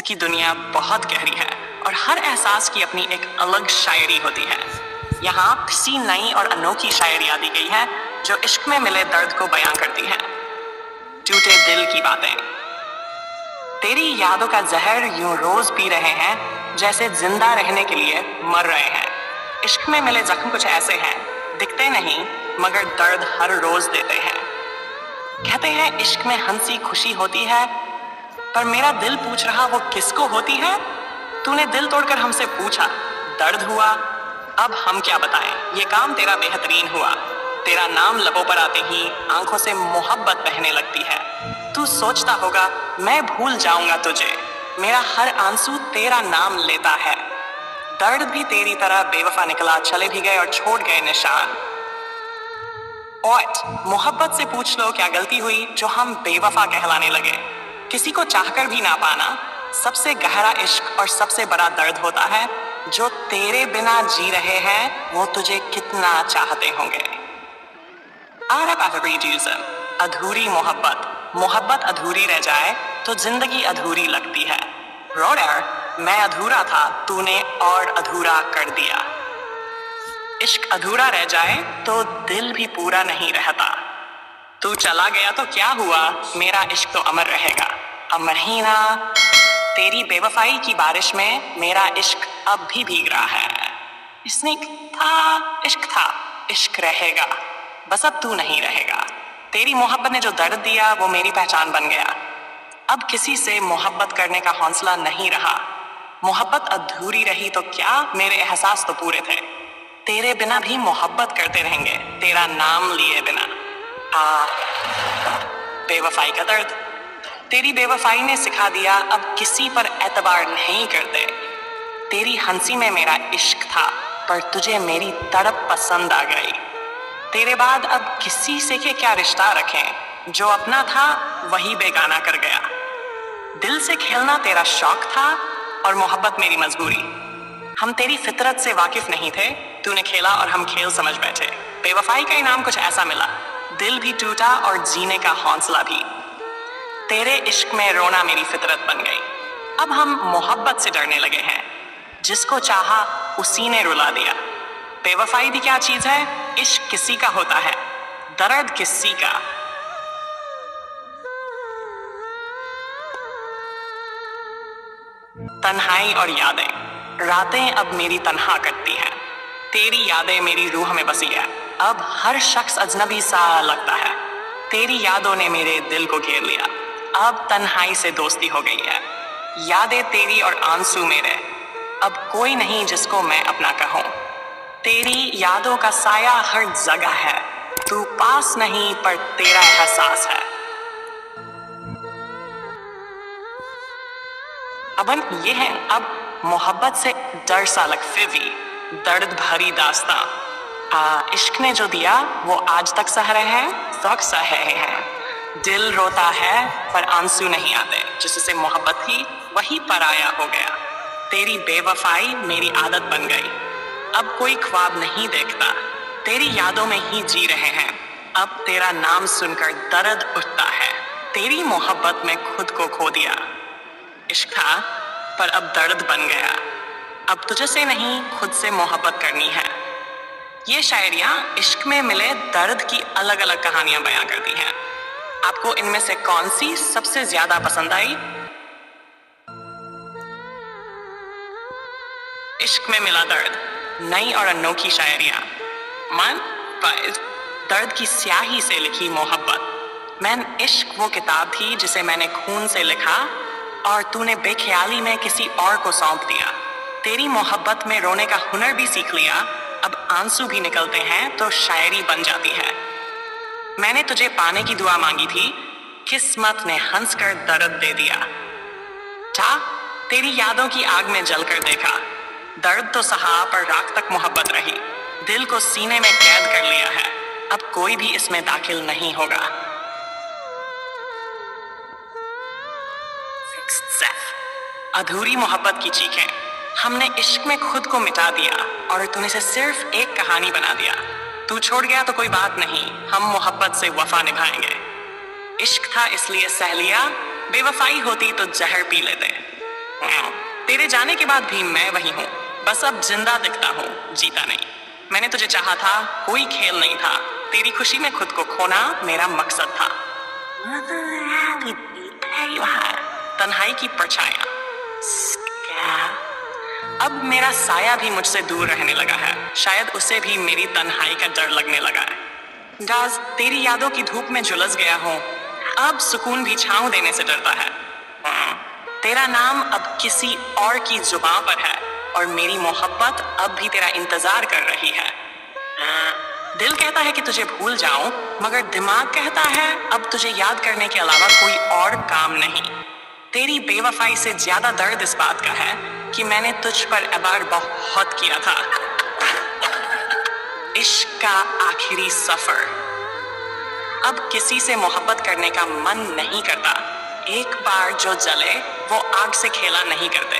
की दुनिया बहुत गहरी है और हर एहसास की अपनी एक अलग शायरी होती है। यहाँ किसी नई और अनोखी शायरी दी गई है जो इश्क में मिले दर्द को बयां करती है। टूटे दिल की बातें। तेरी यादों का जहर यूं रोज पी रहे हैं जैसे जिंदा रहने के लिए मर रहे हैं। इश्क में मिले जख्म कुछ ऐसे हैं, दिखते नहीं मगर दर्द हर रोज देते हैं। कहते हैं इश्क में हंसी खुशी होती है, पर मेरा दिल पूछ रहा वो किसको होती है। तूने दिल तोड़कर हमसे पूछा, दर्द हुआ। अब हम क्या बताएं, ये काम तेरा बेहतरीन हुआ। तेरा नाम लबों पर आते ही आंखों से मोहब्बत बहने लगती है। तू सोचता होगा मैं भूल जाऊंगा तुझे, मेरा हर आंसू तेरा नाम लेता है। दर्द भी तेरी तरह बेवफा निकला, चले भी गए और छोड़ गए निशान। और मोहब्बत से पूछ लो क्या गलती हुई जो हम बेवफा कहलाने लगे। किसी को चाहकर भी ना पाना सबसे गहरा इश्क और सबसे बड़ा दर्द होता है। जो तेरे बिना जी रहे हैं वो तुझे कितना चाहते होंगे। अधूरी मोहब्बत। मोहब्बत अधूरी रह जाए तो जिंदगी अधूरी लगती है। रोडर, मैं अधूरा था, तूने और अधूरा कर दिया। इश्क अधूरा रह जाए तो दिल भी पूरा नहीं रहता। तू चला गया तो क्या हुआ, मेरा इश्क तो अमर रहेगा। अमर ही ना, तेरी बेवफाई की बारिश में मेरा इश्क अब भी भीग रहा है। इश्क रहेगा, बस अब तू नहीं रहेगा। तेरी मोहब्बत ने जो दर्द दिया वो मेरी पहचान बन गया। अब किसी से मोहब्बत करने का हौसला नहीं रहा। मोहब्बत अधूरी रही तो क्या, मेरे एहसास तो पूरे थे। तेरे बिना भी मोहब्बत करते रहेंगे, तेरा नाम लिए बिना। बेवफाई का दर्द। तेरी बेवफाई ने सिखा दिया अब किसी पर एतबार नहीं करते। तेरी हंसी में मेरा इश्क था, पर तुझे मेरी तड़प पसंद आ गई। तेरे बाद अब किसी से के क्या रिश्ता रखें, जो अपना था वही बेगाना कर गया। दिल से खेलना तेरा शौक था और मोहब्बत मेरी मजबूरी। हम तेरी फितरत से वाकिफ नहीं थे, तूने खेला और हम खेल समझ बैठे। बेवफाई का इनाम कुछ ऐसा मिला, दिल भी टूटा और जीने का हौसला भी। तेरे इश्क में रोना मेरी फितरत बन गई। अब हम मोहब्बत से डरने लगे हैं, जिसको चाहा उसी ने रुला दिया। बेवफाई भी क्या चीज है, इश्क किसी का होता है, दर्द किसी का। तन्हाई और यादें। रातें अब मेरी तन्हा करती हैं। तेरी यादें मेरी रूह में बसी है। अब हर शख्स अजनबी सा लगता है। तेरी यादों ने मेरे दिल को घेर लिया। अब तन्हाई से दोस्ती हो गई है। यादें तेरी और आंसू मेरे, अब कोई नहीं जिसको मैं अपना कहूं। तेरी यादों का साया हर जगह है, तू पास नहीं पर तेरा एहसास है। ये है अब मोहब्बत से डर सा लगफिवी, दर्द भरी दास्तां। इश्क ने जो दिया वो आज तक सह रहे हैं, सह रहे हैं। दिल रोता है पर आंसू नहीं आते, जिससे मोहब्बत थी वही पराया हो गया। तेरी बेवफाई मेरी आदत बन गई, अब कोई ख्वाब नहीं देखता। तेरी यादों में ही जी रहे हैं, अब तेरा नाम सुनकर दर्द उठता है। तेरी मोहब्बत में खुद को खो दिया। इश्क था पर अब दर्द बन गया। अब तुझे से नहीं खुद से मोहब्बत करनी है। ये शायरियां इश्क में मिले दर्द की अलग अलग कहानियां बयां करती हैं। आपको इनमें से कौन सी सबसे ज्यादा पसंद आई? इश्क में मिला दर्द, नई और अनोखी शायरियां। दर्द की स्याही से लिखी मोहब्बत। मैन इश्क वो किताब थी जिसे मैंने खून से लिखा और तूने बेख्याली में किसी और को सौंप दिया। तेरी मोहब्बत में रोने का हुनर भी सीख लिया, अब आंसू भी निकलते हैं तो शायरी बन जाती है। मैंने तुझे पाने की दुआ मांगी थी, किस्मत ने हंसकर दर्द दे दिया। तेरी यादों की आग में जलकर देखा, दर्द तो सहा पर राख तक मोहब्बत रही। दिल को सीने में कैद कर लिया है, अब कोई भी इसमें दाखिल नहीं होगा। अधूरी मोहब्बत की चीखें। हमने इश्क में खुद को मिटा दिया और तूने से सिर्फ एक कहानी बना दिया। तू छोड़ गया तो कोई बात नहीं, हम मोहब्बत से वफा निभाएंगे। इश्क था इसलिए सह लिया, बेवफाई होती तो जहर पी लेते। तेरे जाने के बाद भी मैं वही हूँ, बस अब जिंदा दिखता हूँ, जीता नहीं। मैंने तुझे चाहा था, कोई खेल नहीं था। तेरी खुशी में खुद को खोना मेरा मकसद था। तन्हाई की परछाइयां। अब मेरा साया भी मुझसे दूर रहने लगा है, शायद उसे भी मेरी तन्हाई का डर लगने लगा है। डाज, तेरी यादों की धूप में झुलस गया हूँ, अब सुकून भी छांव देने से डरता है। तेरा नाम अब किसी और की जुबान पर है और मेरी मोहब्बत अब भी तेरा इंतजार कर रही है। दिल कहता है कि तुझे भूल जाऊं, मगर दिमाग कहता है अब तुझे याद करने के अलावा कोई और काम नहीं। तेरी बेवफाई से ज्यादा दर्द इस बात का है कि मैंने तुझ पर एबार बहुत किया था। इश्क का आखिरी सफर। अब किसी से मोहब्बत करने का मन नहीं करता। एक बार जो जले वो आग से खेला नहीं करते।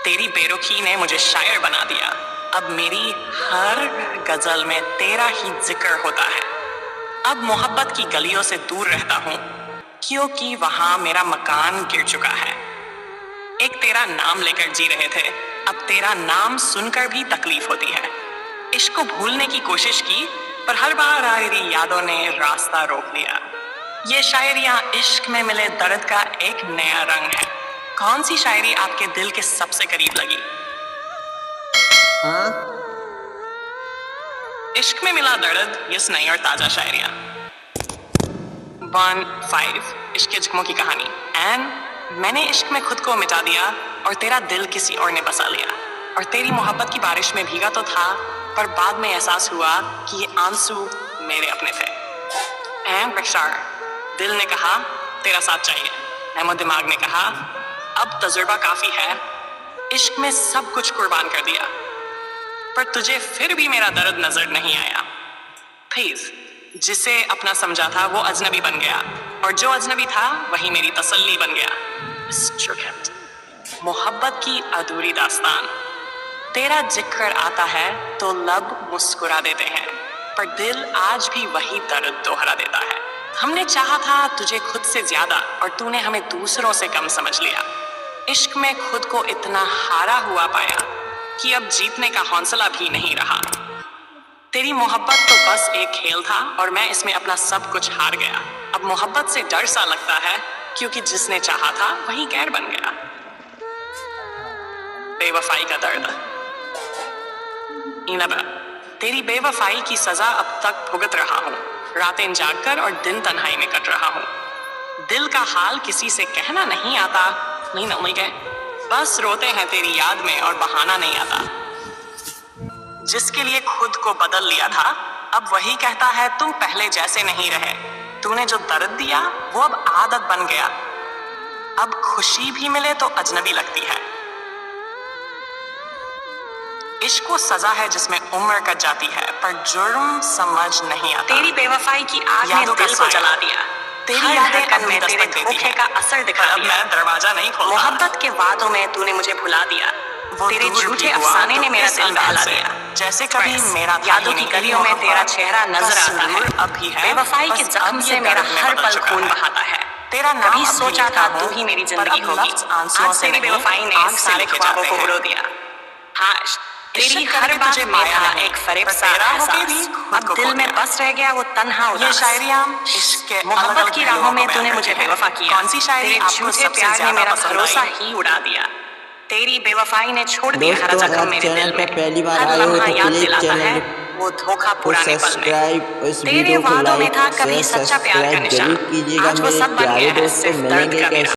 तेरी बेरुखी ने मुझे शायर बना दिया। अब मेरी हर गजल में तेरा ही जिक्र होता है। अब मोहब्बत की गलियों से दूर रहता हूँ, क्योंकि वहां मेरा मकान गिर चुका है। एक तेरा नाम लेकर जी रहे थे, अब तेरा नाम सुनकर भी तकलीफ होती है। इश्क को भूलने की कोशिश की, पर हर बार मेरी यादों ने रास्ता रोक लिया। ये शायरियां इश्क में मिले दर्द का एक नया रंग है। कौन सी शायरी आपके दिल के सबसे करीब लगी? इश्क में मिला दर्द, यस नई और ताजा शायरियां। 1-5 इश्क के जख्मों की कहानी। एन, मैंने इश्क में खुद को मिटा दिया और तेरा दिल किसी और ने बसा लिया। और तेरी मोहब्बत की बारिश में भीगा तो था, पर बाद में एहसास हुआ कि ये आंसू मेरे अपने थे। दिल ने कहा तेरा साथ चाहिए, अहमद दिमाग ने कहा अब तजुर्बा काफी है। इश्क में सब कुछ कुर्बान कर दिया, पर तुझे फिर भी मेरा दर्द नजर नहीं आया। प्लीज, जिसे अपना समझा था वो अजनबी बन गया, और जो अजनबी था वही मेरी तसल्ली बन गया। मोहब्बत की अधूरी दास्तान। तेरा जिक्र आता है तो लब मुस्कुरा देते हैं, पर दिल आज भी वही दर्द दोहरा देता है। हमने चाहा था तुझे खुद से ज्यादा, और तूने हमें दूसरों से कम समझ लिया। इश्क में खुद को इतना हारा हुआ पाया कि अब जीतने का हौसला भी नहीं रहा। तेरी मोहब्बत तो बस एक खेल था और मैं इसमें अपना सब कुछ हार गया। अब मोहब्बत से डर सा लगता है, क्योंकि जिसने चाहा था वही गैर बन गया। बेवफाई का दर्द। इनबा, तेरी बेवफाई की सजा अब तक भुगत रहा हूँ। रातें जागकर और दिन तन्हाई में कट रहा हूँ। दिल का हाल किसी से कहना नहीं आता। नहीं ना गए, बस रोते हैं तेरी याद में और बहाना नहीं आता। जिसके लिए खुद को बदल लिया था, अब वही कहता है तुम पहले जैसे नहीं रहे। तूने जो दर्द दिया वो अब आदत बन गया। अब खुशी भी मिले तो अजनबी लगती है। इश्क वो सजा है जिसमें उम्र कट जाती है, पर जुर्म समझ नहीं आता। तेरी बेवफाई की आग ने दिल को जला दिया। तेरी यादें अब में तेरे धोखे का असर दिखा दिया। मैं दरवाजा नहीं खोलता। मोहब्बत के वादों में तूने मुझे भुला दिया। तेरे झूठे अफसाने ने मेरा दिल बहला दिया। जैसे कभी मेरा यादों की गलियों में तेरा चेहरा नजर आता है। अभी है बेवफाई के जख्म से मेरा हर पल खून बहाता है। तेरा कभी सोचा था तू ही मेरी जिंदगी होगी, आज तेरी बेवफाई ने सारे ख्वाबों को उड़ा दिया। हाँ, तेरी हर बात में था एक फरेब सा एहसास। अब दिल में बस रह गया वो तन्हा उदास। ये शायरियां इश्क के मोहब्बत की राहों में तूने मुझे बेवफा किया। कौन सी शायरी आपको सबसे प्यार ने मेरा भरोसा ही उड़ा दिया। तेरी बेवफाई ने छोड़ दिया हर जख्म मेरे दिल में। पहली बार हर आए हो लम्हा तो याद प्लीज दिलाता है चैनल वो धोखा को पुराने पल में। सब्सक्राइब, इस तेरे वीडियो को वादों में लाइक था कभी शेयर सच्चा प्यार का सब्सक्राइब निशान, जरूर कीजिएगा। आज वो मेरे सब बन प्यारे गया है दोस्तों, सिर्फ दर्द मिलेंगे का कैसे। मेरा।